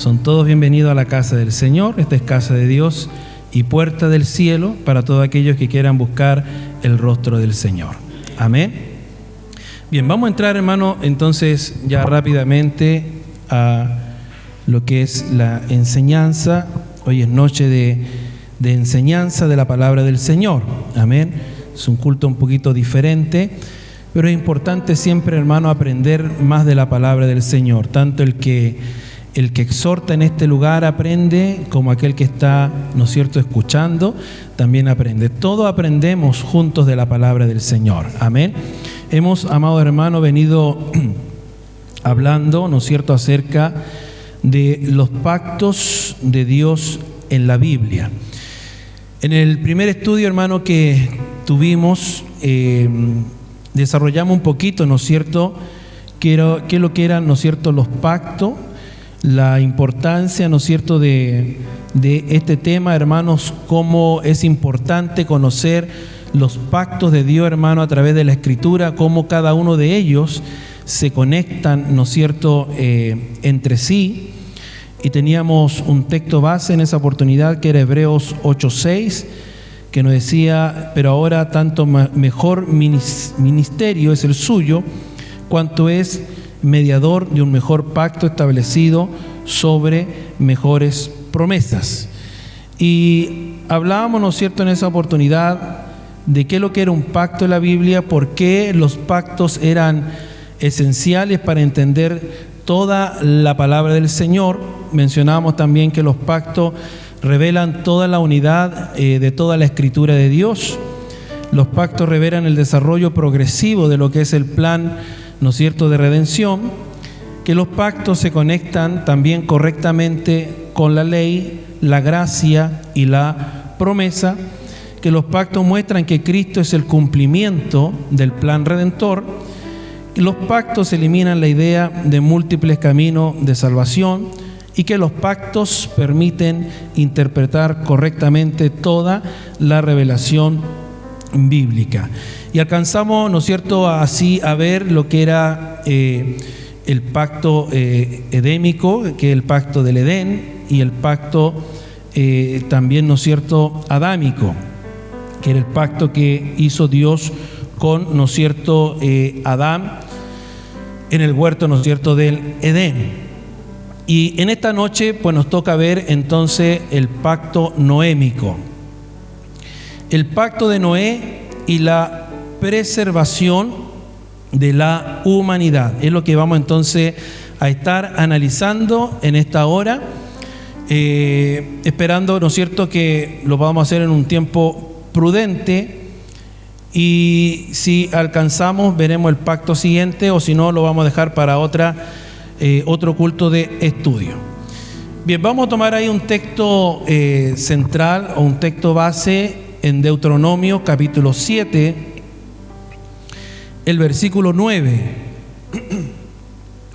Son todos bienvenidos a la casa del Señor. Esta es casa de Dios y puerta del cielo para todos aquellos que quieran buscar el rostro del Señor. Amén. Bien, vamos a entrar, hermano, entonces ya rápidamente a lo que es la enseñanza. Hoy es noche de enseñanza de la palabra del Señor. Amén. Es un culto un poquito diferente, pero es importante siempre, hermano, aprender más de la palabra del Señor. Tanto el que exhorta en este lugar aprende, como aquel que está, ¿no es cierto?, escuchando, también aprende. Todos aprendemos juntos de la palabra del Señor. Amén. Hemos, amado hermano, venido hablando, ¿no es cierto?, acerca de los pactos de Dios en la Biblia. En el primer estudio, hermano, que tuvimos, desarrollamos un poquito, ¿no es cierto?, qué es lo que eran, ¿no es cierto?, los pactos, la importancia, ¿no es cierto?, de este tema, hermanos, cómo es importante conocer los pactos de Dios, hermano, a través de la Escritura, cómo cada uno de ellos se conectan, ¿no es cierto?, entre sí. Y teníamos un texto base en esa oportunidad que era Hebreos 8:6, que nos decía: pero ahora tanto mejor ministerio es el suyo, cuanto es mediador de un mejor pacto establecido sobre mejores promesas. Y hablábamos, ¿no es cierto?, en esa oportunidad de qué es lo que era un pacto en la Biblia, por qué los pactos eran esenciales para entender toda la palabra del Señor. Mencionábamos también que los pactos revelan toda la unidad de toda la Escritura de Dios. Los pactos revelan el desarrollo progresivo de lo que es el plan, ¿no es cierto?, de redención. Que los pactos se conectan también correctamente con la ley, la gracia y la promesa. Que los pactos muestran que Cristo es el cumplimiento del plan redentor. Que los pactos eliminan la idea de múltiples caminos de salvación, y que los pactos permiten interpretar correctamente toda la revelación bíblica. Y alcanzamos, ¿no es cierto?, así a ver lo que era el pacto edémico, que es el pacto del Edén, y el pacto también, ¿no es cierto?, adámico, que era el pacto que hizo Dios con, ¿no es cierto?, Adán en el huerto, ¿no es cierto?, del Edén. Y en esta noche pues nos toca ver entonces el pacto noémico. El pacto de Noé y la preservación de la humanidad. Es lo que vamos entonces a estar analizando en esta hora, esperando, ¿no es cierto?, que lo vamos a hacer en un tiempo prudente, y si alcanzamos veremos el pacto siguiente, o si no lo vamos a dejar para otro culto de estudio. Bien, vamos a tomar ahí un texto central o un texto base en Deuteronomio capítulo 7, el versículo 9.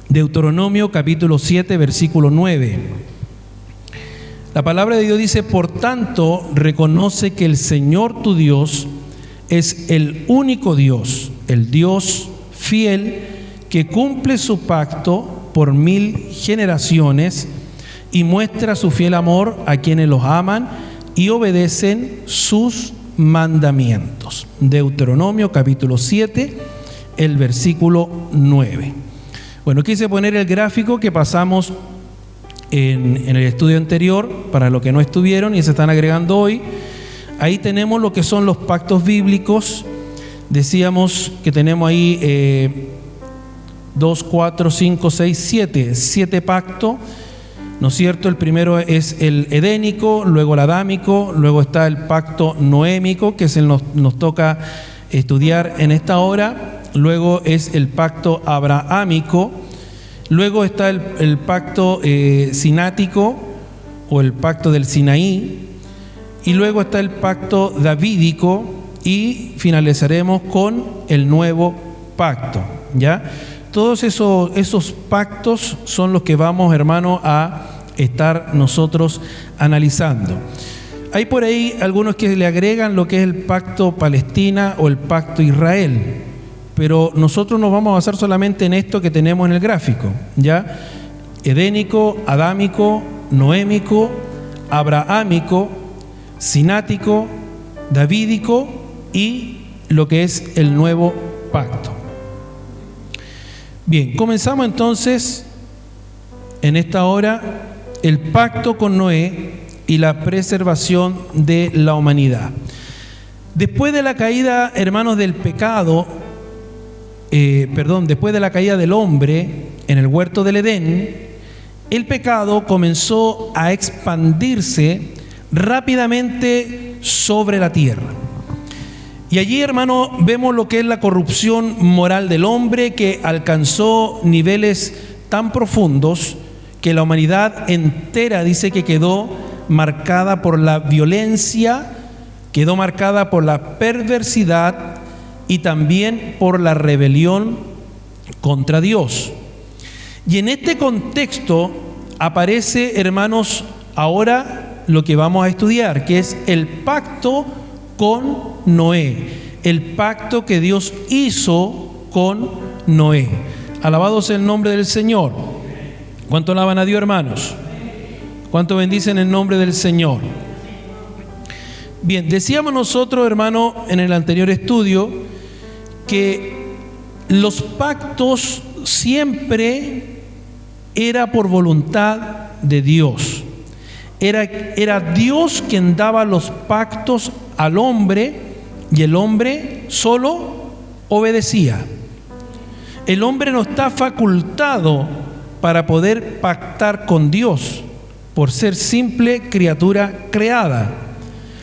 Deuteronomio capítulo 7, versículo 9. La palabra de Dios dice: por tanto, reconoce que el Señor tu Dios es el único Dios, el Dios fiel, que cumple su pacto por 1000 generaciones y muestra su fiel amor a quienes los aman y obedecen sus mandamientos. Deuteronomio capítulo 7, el versículo 9. Bueno, quise poner el gráfico que pasamos en el estudio anterior para los que no estuvieron y se están agregando hoy. Ahí tenemos lo que son los pactos bíblicos. Decíamos que tenemos ahí 2, 4, 5, 6, 7 pactos, ¿no es cierto? El primero es el edénico, luego el adámico, luego está el pacto noémico, que nos toca estudiar en esta hora, luego es el pacto abrahámico, luego está el pacto sinático o el pacto del Sinaí, y luego está el pacto davídico, y finalizaremos con el nuevo pacto, ¿ya? Todos esos pactos son los que vamos, hermano, a estar nosotros analizando. Hay por ahí algunos que le agregan lo que es el pacto Palestina o el pacto Israel, pero nosotros nos vamos a basar solamente en esto que tenemos en el gráfico, ¿ya? edénico, adámico, noémico, abrahámico, sinático, davídico y lo que es el nuevo pacto. Bien, comenzamos entonces en esta hora el pacto con Noé y la preservación de la humanidad. Después de la caída, hermanos, del pecado, después de la caída del hombre en el huerto del Edén, el pecado comenzó a expandirse rápidamente sobre la tierra. Y allí, hermano, vemos lo que es la corrupción moral del hombre, que alcanzó niveles tan profundos que la humanidad entera dice que quedó marcada por la violencia, quedó marcada por la perversidad y también por la rebelión contra Dios. Y en este contexto aparece, hermanos, ahora lo que vamos a estudiar, que es el pacto con Noé, el pacto que Dios hizo con Noé. Alabado sea el nombre del Señor. ¿Cuánto alaban a Dios, hermanos? ¿Cuánto bendicen el nombre del Señor? Bien, decíamos nosotros, hermano, en el anterior estudio, que los pactos siempre era por voluntad de Dios. Era Dios quien daba los pactos al hombre y el hombre solo obedecía. El hombre no está facultado para poder pactar con Dios por ser simple criatura creada.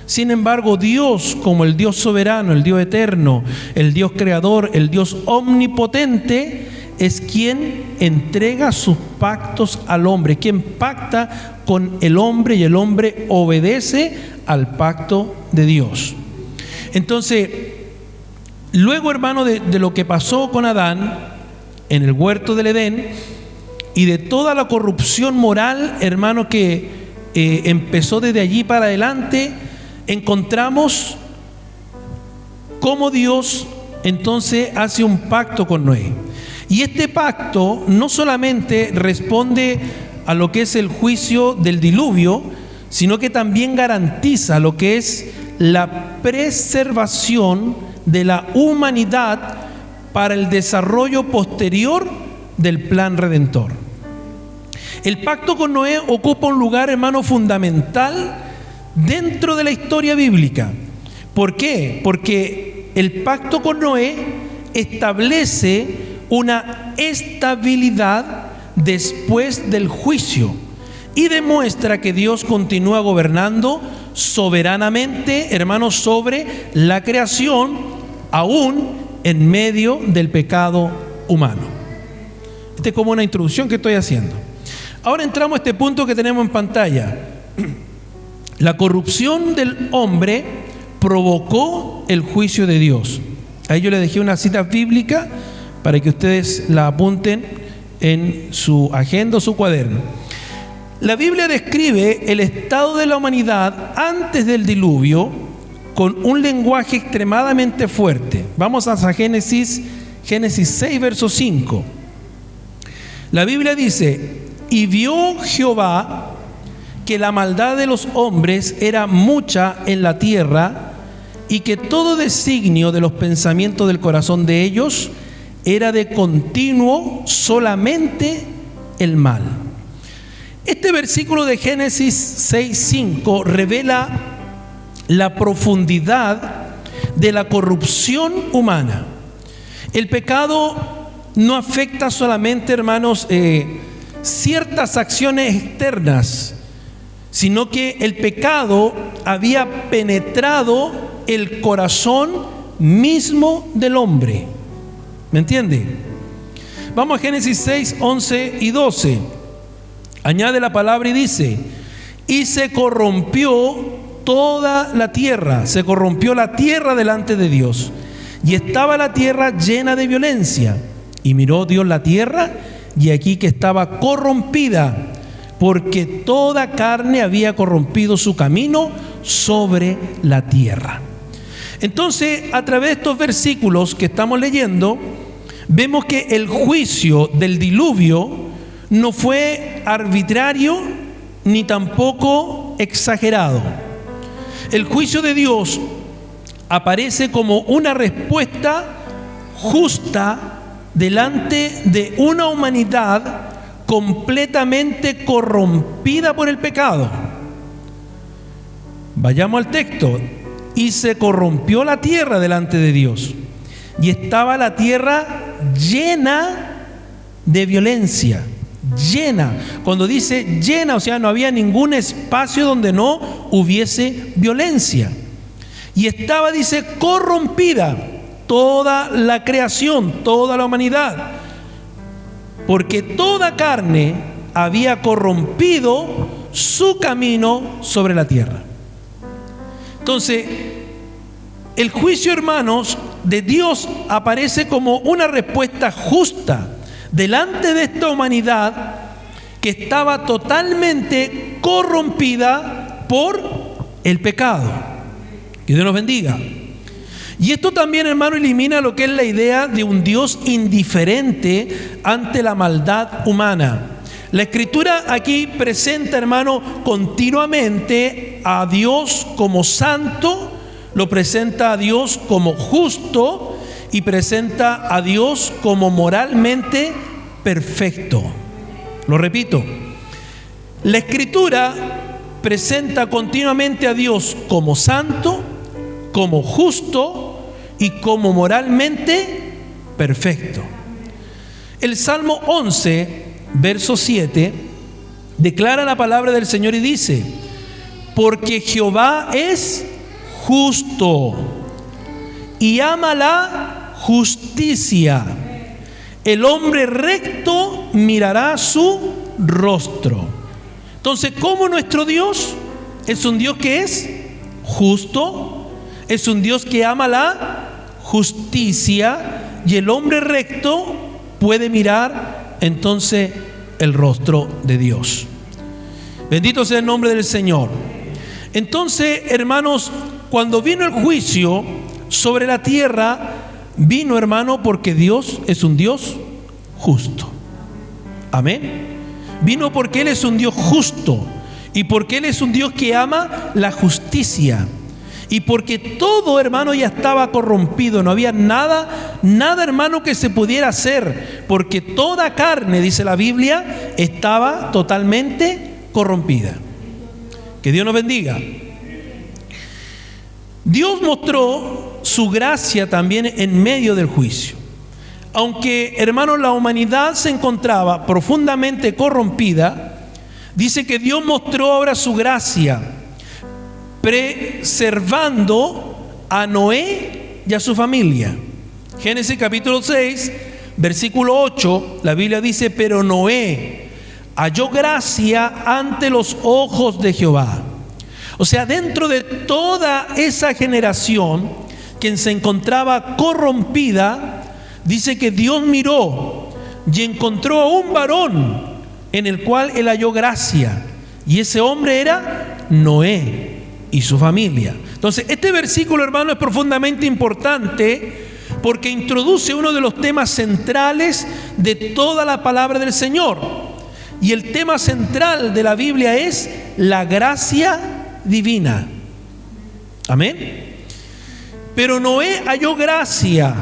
Sin embargo, Dios, como el Dios soberano, el Dios eterno, el Dios creador, el Dios omnipotente, es quien entrega sus pactos al hombre, quien pacta con el hombre y el hombre obedece al pacto de Dios. Entonces, luego, hermano, de lo que pasó con Adán en el huerto del Edén y de toda la corrupción moral, hermano, que empezó desde allí para adelante, encontramos cómo Dios entonces hace un pacto con Noé. Y este pacto no solamente responde a lo que es el juicio del diluvio, sino que también garantiza lo que es la preservación de la humanidad para el desarrollo posterior del plan redentor. El pacto con Noé ocupa un lugar, hermano, fundamental dentro de la historia bíblica. ¿Por qué? Porque el pacto con Noé establece una estabilidad después del juicio y demuestra que Dios continúa gobernando soberanamente, hermanos, sobre la creación, aún en medio del pecado humano. Esta es como una introducción que estoy haciendo. Ahora entramos a este punto que tenemos en pantalla. La corrupción del hombre provocó el juicio de Dios. Ahí yo les dejé una cita bíblica para que ustedes la apunten en su agenda o su cuaderno. La Biblia describe el estado de la humanidad antes del diluvio con un lenguaje extremadamente fuerte. Vamos a Génesis 6, verso 5. La Biblia dice: y vio Jehová que la maldad de los hombres era mucha en la tierra, y que todo designio de los pensamientos del corazón de ellos era de continuo solamente el mal. Este versículo de Génesis 6:5 revela la profundidad de la corrupción humana. El pecado no afecta solamente, hermanos, ciertas acciones externas, sino que el pecado había penetrado el corazón mismo del hombre. ¿Me entiende? Vamos a Génesis 6, 11 y 12. Añade la palabra y dice: y se corrompió toda la tierra, se corrompió la tierra delante de Dios, y estaba la tierra llena de violencia. Y miró Dios la tierra, y aquí que estaba corrompida, porque toda carne había corrompido su camino sobre la tierra. Entonces, a través de estos versículos que estamos leyendo, vemos que el juicio del diluvio no fue arbitrario ni tampoco exagerado. El juicio de Dios aparece como una respuesta justa delante de una humanidad completamente corrompida por el pecado. Vayamos al texto. Y se corrompió la tierra delante de Dios, y estaba la tierra llena de violencia. Llena. Cuando dice llena, o sea, no había ningún espacio donde no hubiese violencia. Y estaba, dice, corrompida toda la creación, toda la humanidad, porque toda carne había corrompido su camino sobre la tierra. Entonces, el juicio, hermanos, de Dios aparece como una respuesta justa delante de esta humanidad que estaba totalmente corrompida por el pecado. Que Dios nos bendiga. Y esto también, hermano, elimina lo que es la idea de un Dios indiferente ante la maldad humana. La Escritura aquí presenta, hermano, continuamente a Dios como santo, lo presenta a Dios como justo y presenta a Dios como moralmente perfecto. Lo repito, la Escritura presenta continuamente a Dios como santo, como justo y como moralmente perfecto. El Salmo 11, verso 7, declara la palabra del Señor y dice: porque Jehová es justo y ama la justicia. El hombre recto mirará su rostro. Entonces, ¿cómo nuestro Dios es un Dios que es justo? Es un Dios que ama la justicia, y el hombre recto puede mirar entonces el rostro de Dios. Bendito sea el nombre del Señor. Entonces, hermanos, cuando vino el juicio sobre la tierra, vino, hermano, porque Dios es un Dios justo. Amén. Vino porque Él es un Dios justo, y porque Él es un Dios que ama la justicia, y porque todo, hermano, ya estaba corrompido. No había nada, hermano, que se pudiera hacer, porque toda carne, dice la Biblia, estaba totalmente corrompida. Que Dios nos bendiga. Dios mostró su gracia también en medio del juicio. Aunque, hermanos, la humanidad se encontraba profundamente corrompida, dice que Dios mostró ahora su gracia, preservando a Noé y a su familia. Génesis capítulo 6, versículo 8, la Biblia dice: pero Noé halló gracia ante los ojos de Jehová. O sea, dentro de toda esa generación quien se encontraba corrompida, dice que Dios miró y encontró a un varón en el cual él halló gracia, y ese hombre era Noé y su familia. Entonces, este versículo, hermano, es profundamente importante porque introduce uno de los temas centrales de toda la palabra del Señor. Y el tema central de la Biblia es la gracia divina. Amén. Pero Noé halló gracia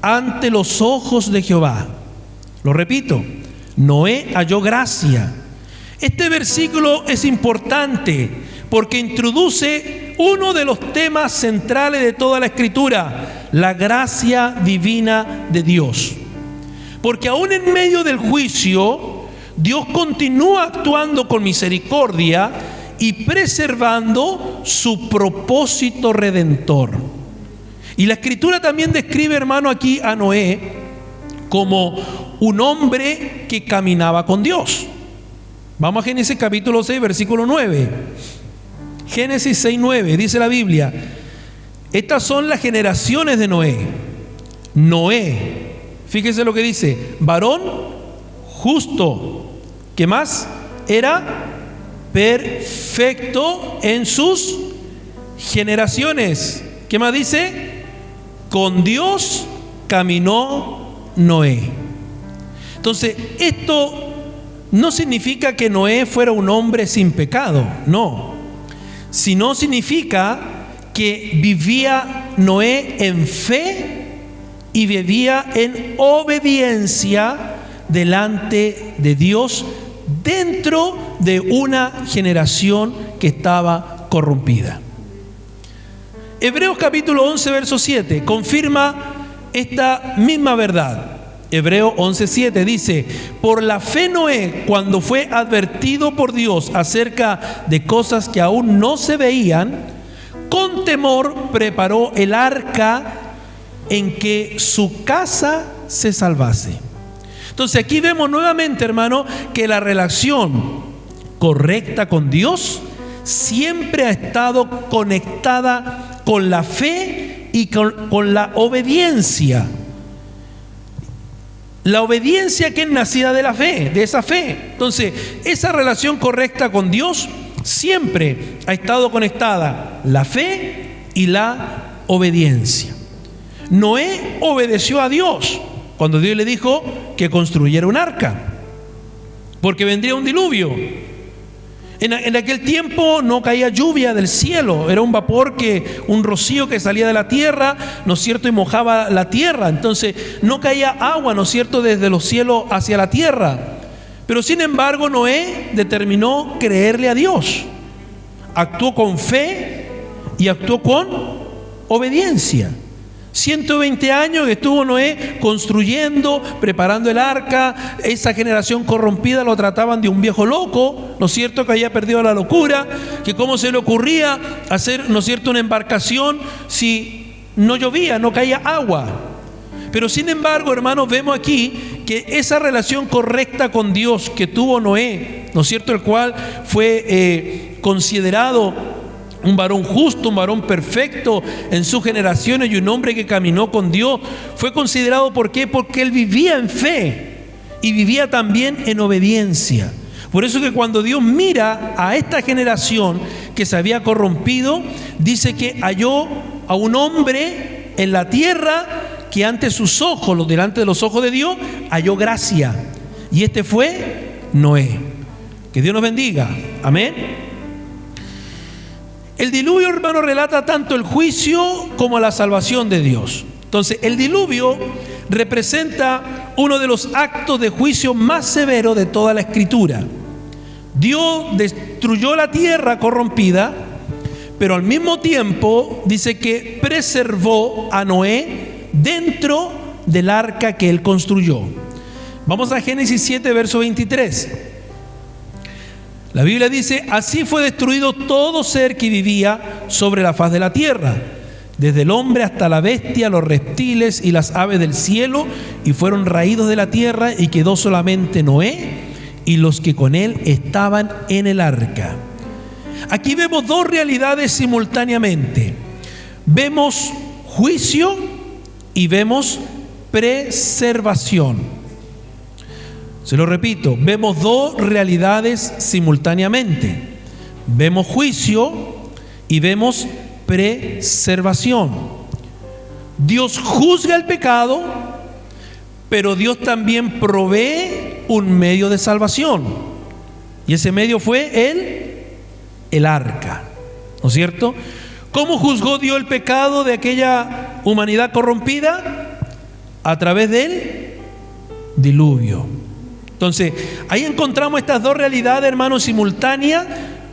ante los ojos de Jehová. Lo repito, Noé halló gracia. Este versículo es importante porque introduce uno de los temas centrales de toda la Escritura: la gracia divina de Dios. Porque aún en medio del juicio, Dios continúa actuando con misericordia y preservando su propósito redentor. Y la Escritura también describe, hermano, aquí a Noé como un hombre que caminaba con Dios. Vamos a Génesis capítulo 6, versículo 9. Génesis 6, 9, dice la Biblia: estas son las generaciones de Noé. Noé, fíjese lo que dice: varón justo. ¿Qué más? Era perfecto en sus generaciones. ¿Qué más dice? Con Dios caminó Noé. Entonces, esto no significa que Noé fuera un hombre sin pecado, no, sino significa que vivía Noé en fe y vivía en obediencia delante de Dios dentro de una generación que estaba corrompida. Hebreos capítulo 11, verso 7 confirma esta misma verdad. Hebreos 11:7 dice: por la fe Noé, cuando fue advertido por Dios acerca de cosas que aún no se veían, con temor preparó el arca en que su casa se salvase. Entonces aquí vemos nuevamente, hermano, que la relación correcta con Dios siempre ha estado conectada con la fe y con la obediencia. La obediencia que es nacida de la fe, de esa fe. Entonces, esa relación correcta con Dios siempre ha estado conectada la fe y la obediencia. Noé obedeció a Dios cuando Dios le dijo que construyera un arca, porque vendría un diluvio. En aquel tiempo no caía lluvia del cielo, era un vapor, un rocío que salía de la tierra, ¿no es cierto?, y mojaba la tierra. Entonces no caía agua, ¿no es cierto?, desde los cielos hacia la tierra. Pero sin embargo Noé determinó creerle a Dios, actuó con fe y actuó con obediencia. 120 años que estuvo Noé construyendo, preparando el arca. Esa generación corrompida lo trataban de un viejo loco, ¿no es cierto?, que había perdido la locura, que cómo se le ocurría hacer, ¿no es cierto?, una embarcación si no llovía, no caía agua. Pero sin embargo, hermanos, vemos aquí que esa relación correcta con Dios que tuvo Noé, ¿no es cierto?, el cual fue considerado un varón justo, un varón perfecto en sus generaciones y un hombre que caminó con Dios, fue considerado, ¿por qué? Porque él vivía en fe y vivía también en obediencia. Por eso que cuando Dios mira a esta generación que se había corrompido, dice que halló a un hombre en la tierra que ante sus ojos, delante de los ojos de Dios, halló gracia. Y este fue Noé. Que Dios nos bendiga. Amén. El diluvio, hermano, relata tanto el juicio como la salvación de Dios. Entonces, el diluvio representa uno de los actos de juicio más severos de toda la Escritura. Dios destruyó la tierra corrompida, pero al mismo tiempo dice que preservó a Noé dentro del arca que él construyó. Vamos a Génesis 7, verso 23. La Biblia dice: así fue destruido todo ser que vivía sobre la faz de la tierra, desde el hombre hasta la bestia, los reptiles y las aves del cielo, y fueron raídos de la tierra, y quedó solamente Noé y los que con él estaban en el arca. Aquí vemos dos realidades simultáneamente. Vemos juicio y vemos preservación. Se lo repito, vemos dos realidades simultáneamente. Vemos juicio y vemos preservación. Dios juzga el pecado, pero Dios también provee un medio de salvación. Y ese medio fue el arca, ¿no es cierto? ¿Cómo juzgó Dios el pecado de aquella humanidad corrompida? A través del diluvio. Entonces, ahí encontramos estas dos realidades, hermanos, simultáneas.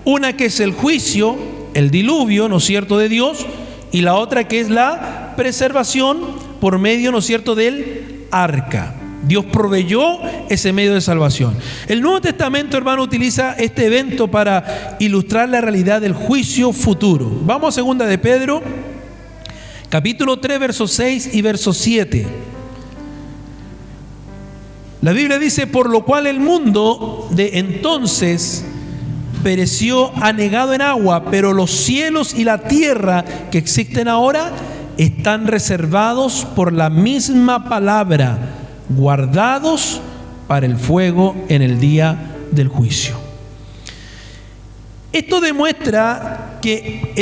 Una que es el juicio, el diluvio, ¿no es cierto?, de Dios, y la otra que es la preservación por medio, ¿no es cierto?, del arca. Dios proveyó ese medio de salvación. El Nuevo Testamento, hermano, utiliza este evento para ilustrar la realidad del juicio futuro. Vamos a 2 de Pedro, capítulo 3, versos 6 y verso 7. La Biblia dice: por lo cual el mundo de entonces pereció anegado en agua, pero los cielos y la tierra que existen ahora están reservados por la misma palabra, guardados para el fuego en el día del juicio. Esto demuestra que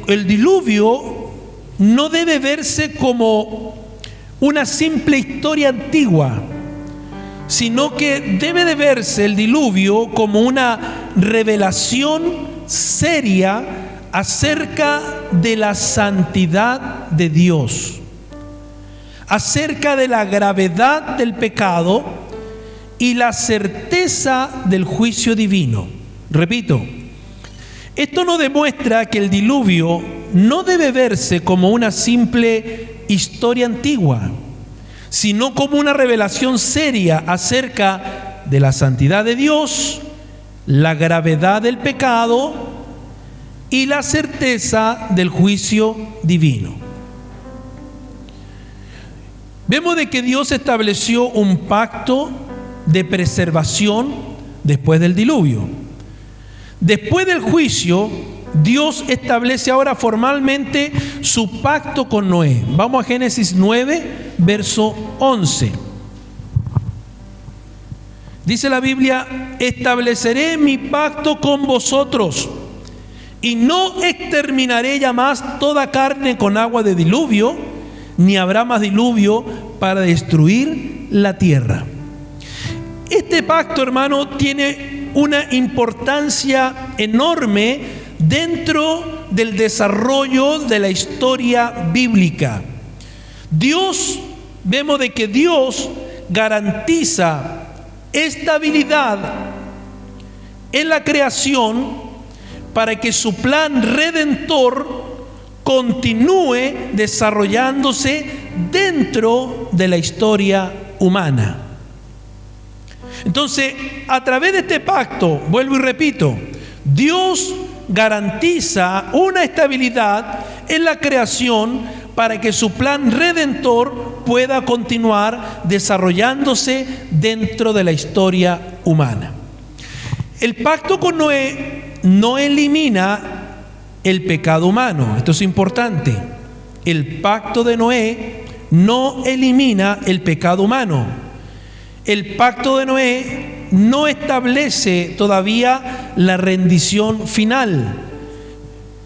el diluvio no debe verse como una simple historia antigua, sino que debe de verse el diluvio como una revelación seria acerca de la santidad de Dios, acerca de la gravedad del pecado y la certeza del juicio divino. Repito, esto nos demuestra que el diluvio no debe verse como una simple historia antigua, sino como una revelación seria acerca de la santidad de Dios, la gravedad del pecado y la certeza del juicio divino. Vemos de que Dios estableció un pacto de preservación después del diluvio. Después del juicio, Dios establece ahora formalmente su pacto con Noé. Vamos a Génesis 9, verso 11. Dice la Biblia: estableceré mi pacto con vosotros y no exterminaré ya más toda carne con agua de diluvio, ni habrá más diluvio para destruir la tierra. Este pacto, hermano, tiene una importancia enorme dentro del desarrollo de la historia bíblica. Vemos de que Dios garantiza estabilidad en la creación para que su plan redentor continúe desarrollándose dentro de la historia humana. Entonces, a través de este pacto, vuelvo y repito, Dios garantiza una estabilidad en la creación para que su plan redentor pueda continuar desarrollándose dentro de la historia humana. El pacto con Noé no elimina el pecado humano. Esto es importante. El pacto de Noé no elimina el pecado humano. El pacto de Noé no establece todavía la rendición final,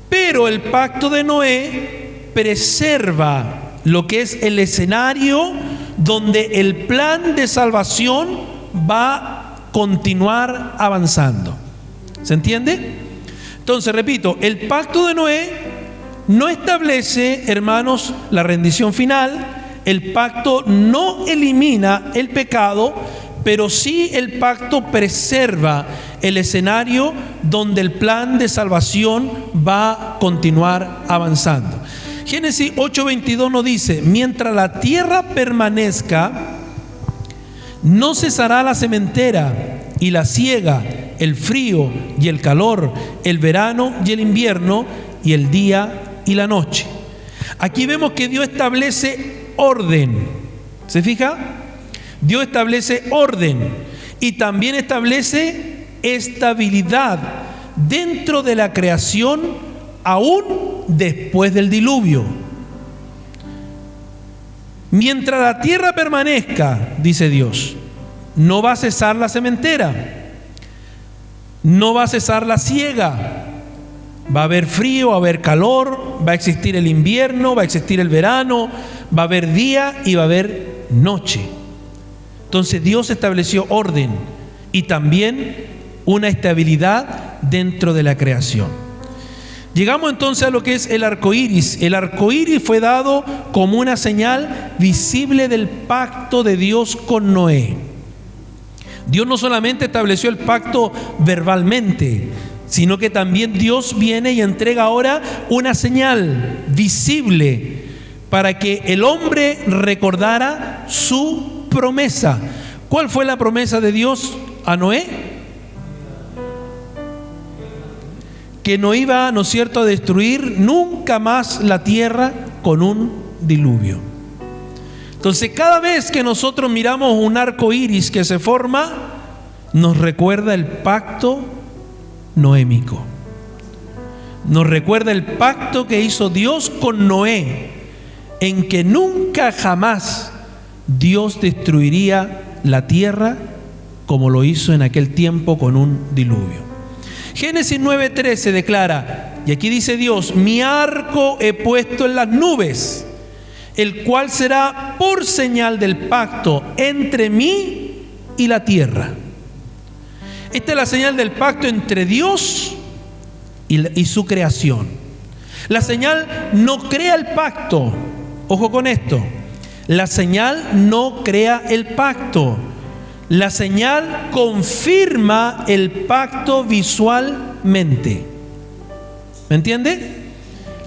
pero el pacto de Noé preserva lo que es el escenario donde el plan de salvación va a continuar avanzando. ¿Se entiende? Entonces, repito, el pacto de Noé no establece, hermanos, la rendición final. El pacto no elimina el pecado, pero sí el pacto preserva el escenario donde el plan de salvación va a continuar avanzando. Génesis 8:22 nos dice: mientras la tierra permanezca, no cesará la sementera y la siega, el frío y el calor, el verano y el invierno, y el día y la noche. Aquí vemos que Dios establece orden. ¿Se fija? Dios establece orden y también establece estabilidad dentro de la creación aún después del diluvio. Mientras la tierra permanezca, dice Dios, no va a cesar la sementera, no va a cesar la siega. Va a haber frío, va a haber calor, va a existir el invierno, va a existir el verano, va a haber día y va a haber noche. Entonces Dios estableció orden y también una estabilidad dentro de la creación. Llegamos entonces a lo que es el arco iris. El arco iris fue dado como una señal visible del pacto de Dios con Noé. Dios no solamente estableció el pacto verbalmente, sino que también Dios viene y entrega ahora una señal visible para que el hombre recordara su promesa. ¿Cuál fue la promesa de Dios a Noé? Que no iba, ¿no es cierto?, a destruir nunca más la tierra con un diluvio. Entonces, cada vez que nosotros miramos un arco iris que se forma, nos recuerda el pacto noémico. Nos recuerda el pacto que hizo Dios con Noé, en que nunca jamás Dios destruiría la tierra como lo hizo en aquel tiempo con un diluvio. Génesis 9:13 declara, y aquí dice Dios: mi arco he puesto en las nubes, el cual será por señal del pacto entre mí y la tierra. Esta es la señal del pacto entre Dios y su creación. La señal no crea el pacto. Ojo con esto. La señal no crea el pacto. La señal confirma el pacto visualmente. ¿Me entiende?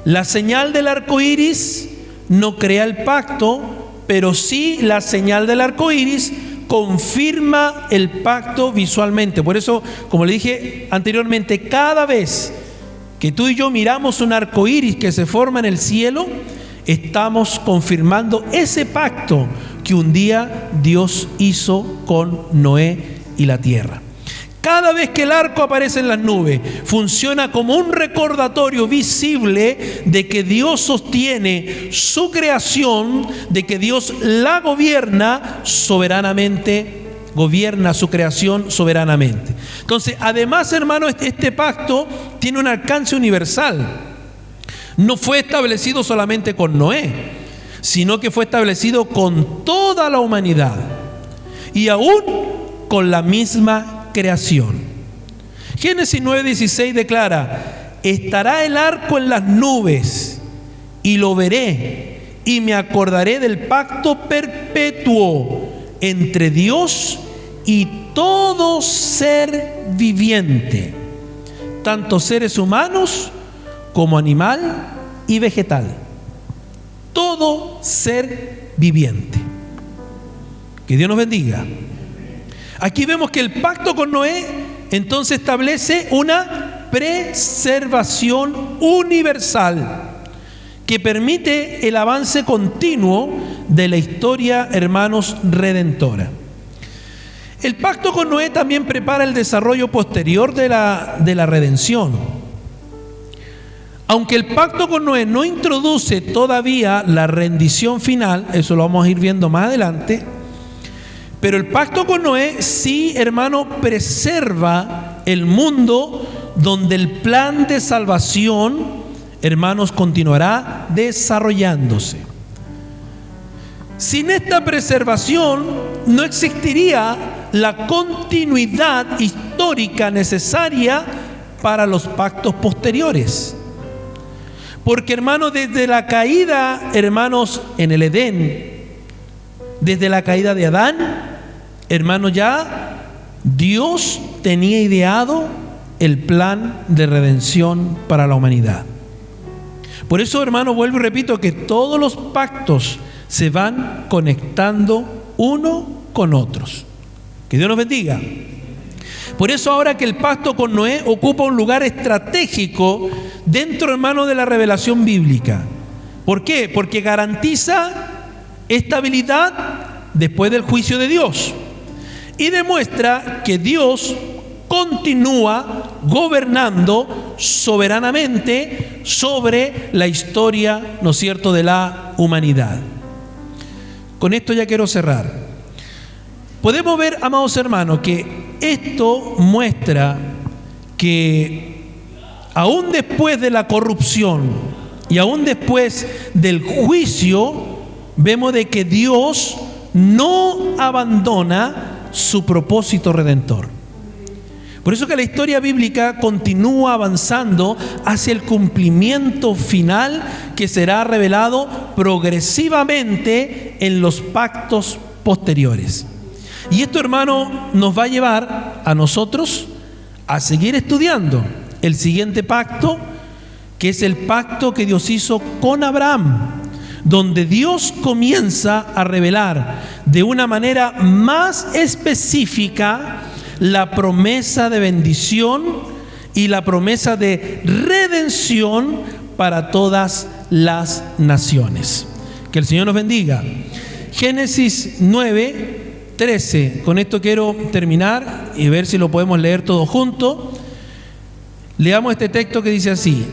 La señal del arco iris no crea el pacto, pero sí la señal del arco iris confirma el pacto visualmente. Por eso, como le dije anteriormente, cada vez que tú y yo miramos un arco iris que se forma en el cielo, estamos confirmando ese pacto que un día Dios hizo con Noé y la tierra. Cada vez que el arco aparece en las nubes, funciona como un recordatorio visible de que Dios sostiene su creación, de que Dios la gobierna soberanamente, gobierna su creación soberanamente. Entonces, además, hermano, este pacto tiene un alcance universal. No fue establecido solamente con Noé, sino que fue establecido con toda la humanidad y aún con la misma creación. Génesis 9:16 declara: estará el arco en las nubes y lo veré y me acordaré del pacto perpetuo entre Dios y todo ser viviente, tanto seres humanos como animal y vegetal. Todo ser viviente. Que Dios nos bendiga. Aquí vemos que el pacto con Noé entonces establece una preservación universal que permite el avance continuo de la historia, hermanos, redentora. El pacto con Noé también prepara el desarrollo posterior de la redención. Aunque el pacto con Noé no introduce todavía la rendición final, eso lo vamos a ir viendo más adelante, pero el pacto con Noé sí, hermano, preserva el mundo donde el plan de salvación, hermanos, continuará desarrollándose. Sin esta preservación no existiría la continuidad histórica necesaria para los pactos posteriores. Porque, hermanos, desde la caída, hermanos, en el Edén, desde la caída de Adán, hermanos, ya Dios tenía ideado el plan de redención para la humanidad. Por eso, hermano, vuelvo y repito que todos los pactos se van conectando uno con otros. Que Dios nos bendiga. Por eso ahora que el pacto con Noé ocupa un lugar estratégico dentro, hermano, de la revelación bíblica. ¿Por qué? Porque garantiza estabilidad después del juicio de Dios y demuestra que Dios continúa gobernando soberanamente sobre la historia, ¿no es cierto?, de la humanidad. Con esto ya quiero cerrar. Podemos ver, amados hermanos, que esto muestra que aún después de la corrupción y aún después del juicio, vemos de que Dios no abandona su propósito redentor. Por eso que la historia bíblica continúa avanzando hacia el cumplimiento final que será revelado progresivamente en los pactos posteriores. Y esto, hermano, nos va a llevar a nosotros a seguir estudiando el siguiente pacto, que es el pacto que Dios hizo con Abraham, donde Dios comienza a revelar de una manera más específica la promesa de bendición y la promesa de redención para todas las naciones. Que el Señor nos bendiga. Génesis 9:13. Con esto quiero terminar y ver si lo podemos leer todos juntos. Leamos este texto que dice así: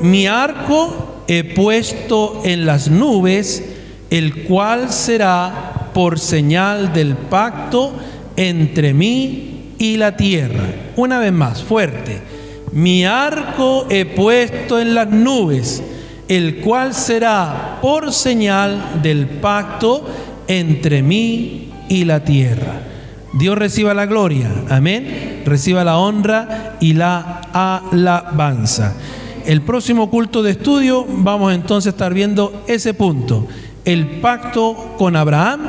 mi arco he puesto en las nubes, el cual será por señal del pacto entre mí y la tierra. Una vez más, fuerte. Mi arco he puesto en las nubes, el cual será por señal del pacto entre mí y la tierra. Dios reciba la gloria, amén, reciba la honra y la alabanza. El próximo culto de estudio vamos entonces a estar viendo ese punto, el pacto con Abraham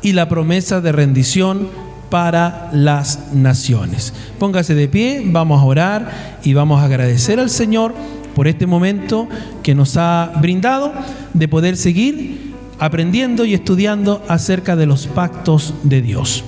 y la promesa de rendición para las naciones. Póngase de pie, vamos a orar y vamos a agradecer al Señor por este momento que nos ha brindado de poder seguir aprendiendo y estudiando acerca de los pactos de Dios.